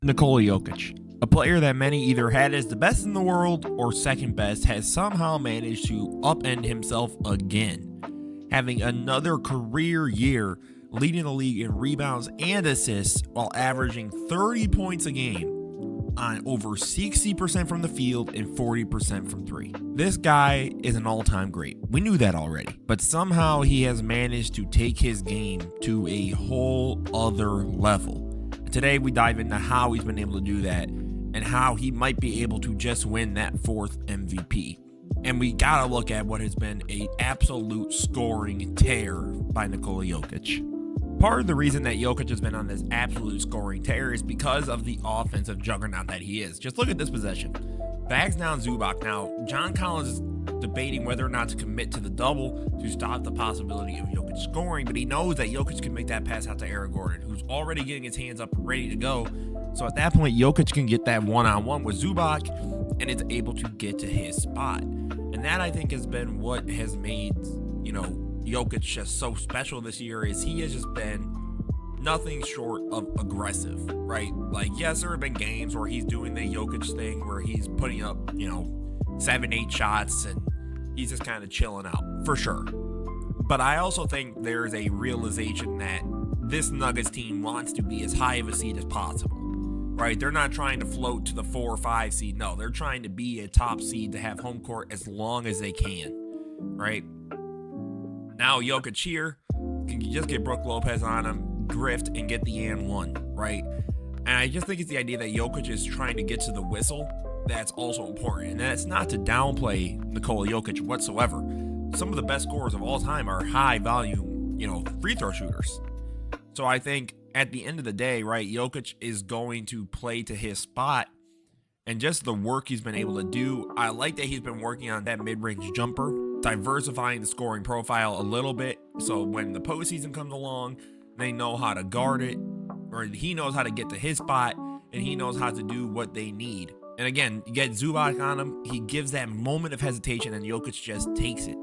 Nikola Jokic, a player that many either had as the best in the world or second best, has somehow managed to upend himself again, having another career year leading the league in rebounds and assists while averaging 30 points a game on over 60% from the field and 40% from three. This guy is an all-time great. We knew that already, but somehow he has managed to take his game to a whole other level. Today we dive into how he's been able to do that and how he might be able to just win that fourth MVP. And we gotta look at what has been an absolute scoring tear by Nikola Jokic. Part of the reason that Jokic has been on this absolute scoring tear is because of the offensive juggernaut that he is. Just look at this possession. Bags down Zubac. Now, John Collins is debating whether or not to commit to the double to stop the possibility of Jokic scoring, but he knows that Jokic can make that pass out to Eric Gordon, who's already getting his hands up ready to go. So at that point, Jokic can get that one-on-one with Zubac, and it's able to get to his spot. And that, I think, has been what has made, Jokic just so special this year, is he has just been nothing short of aggressive, right? Like, yes, there have been games where he's doing the Jokic thing where he's putting up, 7-8 shots and he's just kind of chilling out, for sure. But I also think there's a realization that this Nuggets team wants to be as high of a seed as possible, right? They're not trying to float to the 4 or 5 seed. No, they're trying to be a top seed to have home court as long as they can, right? Now Jokic here can just get Brook Lopez on him, grift, and get the and one, right? And I just think it's the idea that Jokic is trying to get to the whistle that's also important. And that's not to downplay Nikola Jokic whatsoever. Some of the best scorers of all time are high volume, free throw shooters. So I think at the end of the day, right, Jokic is going to play to his spot and just the work he's been able to do. I like that he's been working on that mid-range jumper, diversifying the scoring profile a little bit. So when the postseason comes along, they know how to guard it, or he knows how to get to his spot, and he knows how to do what they need. And again, you get Zubac on him, he gives that moment of hesitation, and Jokic just takes it.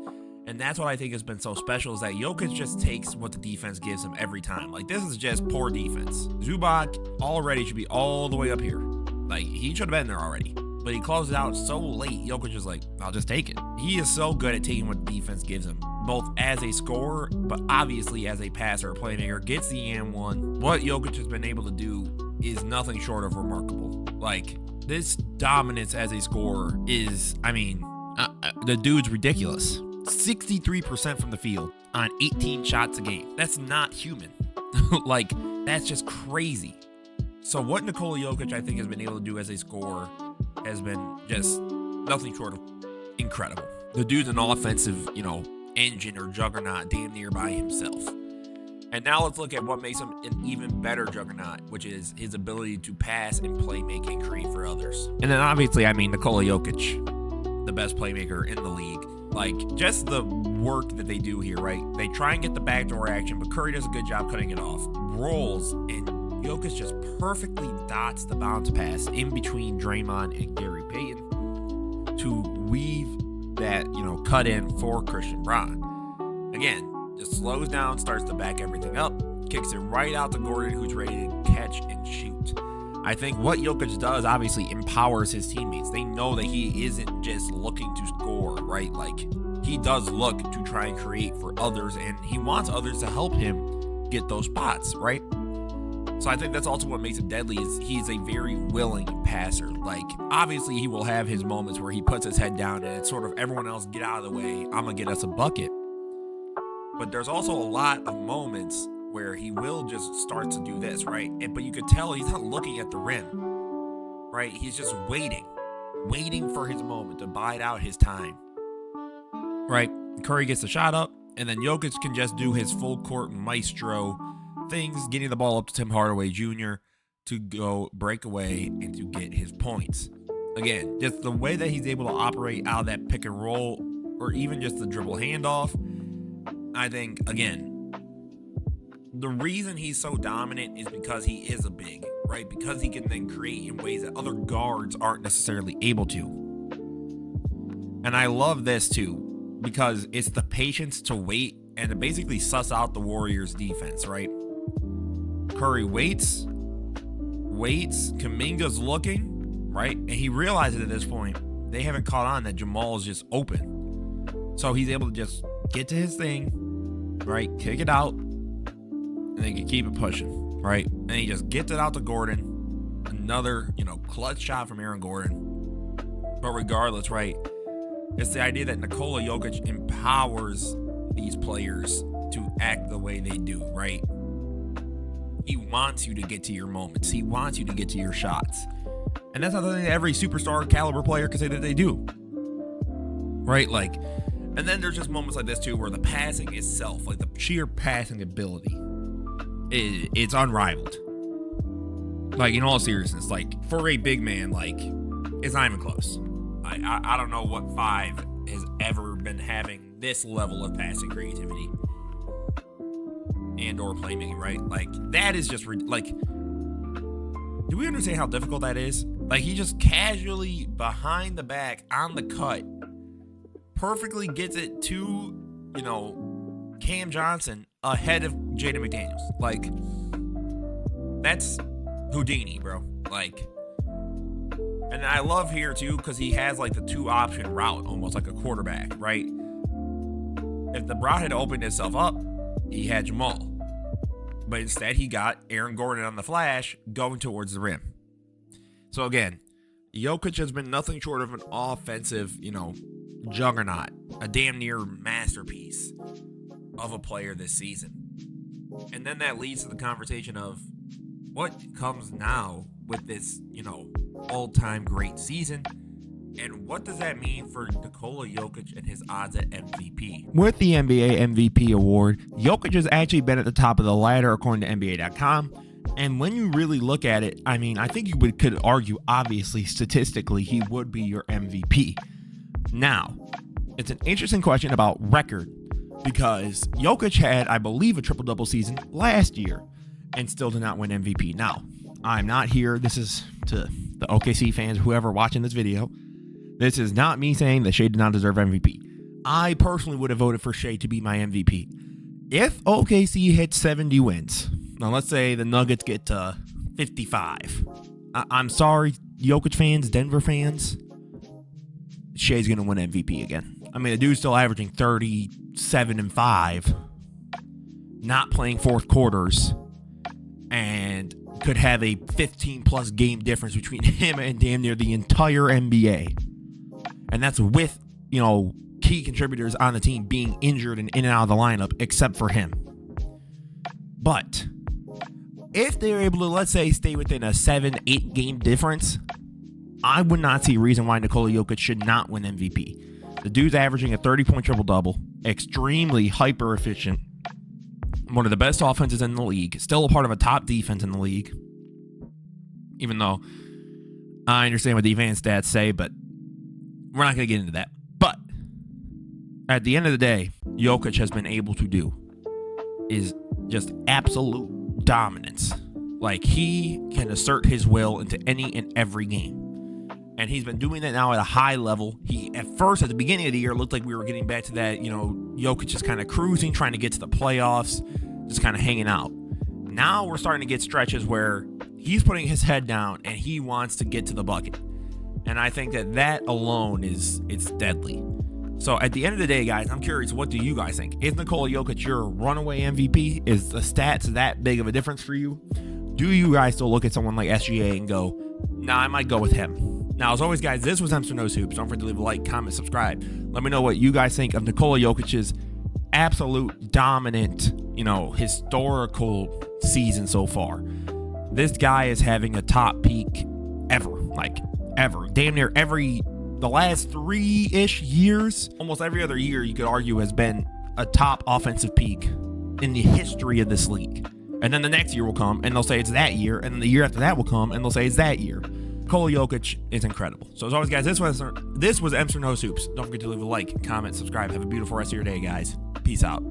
And that's what I think has been so special, is that Jokic just takes what the defense gives him every time. Like, this is just poor defense. Zubac already should be all the way up here. Like, he should have been there already. But he closed it out so late, Jokic is like, I'll just take it. He is so good at taking what the defense gives him, both as a scorer, but obviously as a passer, playmaker, gets the and one. What Jokic has been able to do is nothing short of remarkable. Like, this dominance as a scorer is, the dude's ridiculous. 63% from the field on 18 shots a game. That's not human. Like, that's just crazy. So what Nikola Jokic, I think, has been able to do as a scorer has been just nothing short of incredible. The dude's an offensive, engine or juggernaut damn near by himself. And now let's look at what makes him an even better juggernaut, which is his ability to pass and play make and create for others. And then obviously, Nikola Jokic, the best playmaker in the league. Like, just the work that they do here, right? They try and get the backdoor action, but Curry does a good job cutting it off. Rolls, and Jokic just perfectly dots the bounce pass in between Draymond and Gary Payton to weave that, cut in for Christian Braun. Again, just slows down, starts to back everything up, kicks it right out to Gordon, who's ready to catch and shoot. I think what Jokic does obviously empowers his teammates. They know that he isn't just looking to score, right? Like, he does look to try and create for others, and he wants others to help him get those spots, right? So I think that's also what makes it deadly, is he's a very willing passer. Like, obviously he will have his moments where he puts his head down and it's sort of everyone else get out of the way, I'm gonna get us a bucket. But there's also a lot of moments where he will just start to do this, right? But you could tell he's not looking at the rim, right? He's just waiting for his moment to bide out his time, right? Curry gets the shot up, and then Jokic can just do his full court maestro things, getting the ball up to Tim Hardaway Jr. to go break away and to get his points. Again, just the way that he's able to operate out of that pick and roll, or even just the dribble handoff, I think, again, the reason he's so dominant is because he is a big, right? Because he can then create in ways that other guards aren't necessarily able to. And I love this too, because it's the patience to wait and to basically suss out the Warriors defense, right? Curry waits, waits. Kuminga's looking, right? And he realizes at this point, they haven't caught on that Jamal's just open. So he's able to just get to his thing, right? Kick it out, and they can keep it pushing, right? And he just gets it out to Gordon. Another, clutch shot from Aaron Gordon. But regardless, right? It's the idea that Nikola Jokic empowers these players to act the way they do, right? He wants you to get to your moments. He wants you to get to your shots. And that's not something that every superstar caliber player can say that they do. Right? And then there's just moments like this too where the passing itself, like the sheer passing ability, it's unrivaled. In all seriousness, for a big man, it's not even close. I don't know what five has ever been having this level of passing creativity and or playmaking, right? That is just, do we understand how difficult that is? He just casually behind the back on the cut perfectly gets it to, Cam Johnson ahead of Jaden McDaniels. That's Houdini, bro. And I love here too because he has the 2-option route, almost like a quarterback, right? If the route had opened itself up, he had Jamal. But instead, he got Aaron Gordon on the flash going towards the rim. So again, Jokic has been nothing short of an offensive, juggernaut, a damn near masterpiece of a player this season. And then that leads to the conversation of what comes now with this, all-time great season. And what does that mean for Nikola Jokic and his odds at MVP? With the NBA MVP award, Jokic has actually been at the top of the ladder according to NBA.com. And when you really look at it, I think you could argue, obviously, statistically, he would be your MVP. Now, it's an interesting question about record because Jokic had, I believe, a triple-double season last year and still did not win MVP. Now, I'm not here. This is to the OKC fans, whoever watching this video. This is not me saying that Shea did not deserve MVP. I personally would have voted for Shea to be my MVP. If OKC hits 70 wins, now let's say the Nuggets get to 55. I'm sorry, Jokic fans, Denver fans. Shea's going to win MVP again. The dude's still averaging 37 and 5, not playing fourth quarters, and could have a 15-plus game difference between him and damn near the entire NBA. And that's with, key contributors on the team being injured and in and out of the lineup, except for him. But if they're able to, let's say, stay within a 7-8 game difference, I would not see a reason why Nikola Jokic should not win MVP. The dude's averaging a 30-point triple-double, extremely hyper-efficient, one of the best offenses in the league, still a part of a top defense in the league, even though I understand what the advanced stats say, but we're not going to get into that. But at the end of the day, Jokic has been able to do is just absolute dominance. He can assert his will into any and every game. And he's been doing that now at a high level. He, at first, at the beginning of the year, looked like we were getting back to that, Jokic just kind of cruising, trying to get to the playoffs, just kind of hanging out. Now we're starting to get stretches where he's putting his head down and he wants to get to the bucket. And I think that alone it's deadly. So at the end of the day, guys, I'm curious, what do you guys think? Is Nikola Jokic your runaway MVP? Is the stats that big of a difference for you? Do you guys still look at someone like SGA and go, nah, I might go with him? Now, as always, guys, this was Mr. Knows Hoops. Don't forget to leave a like, comment, subscribe. Let me know what you guys think of Nikola Jokic's absolute dominant, historical season so far. This guy is having a top peak ever. Ever. Damn near the last 3-ish years, almost every other year, you could argue, has been a top offensive peak in the history of this league. And then the next year will come, and they'll say it's that year, and then the year after that will come, and they'll say it's that year. Nikola Jokic is incredible. So as always, guys, this was Mr. Knows Hoops. Don't forget to leave a like, comment, subscribe. Have a beautiful rest of your day, guys. Peace out.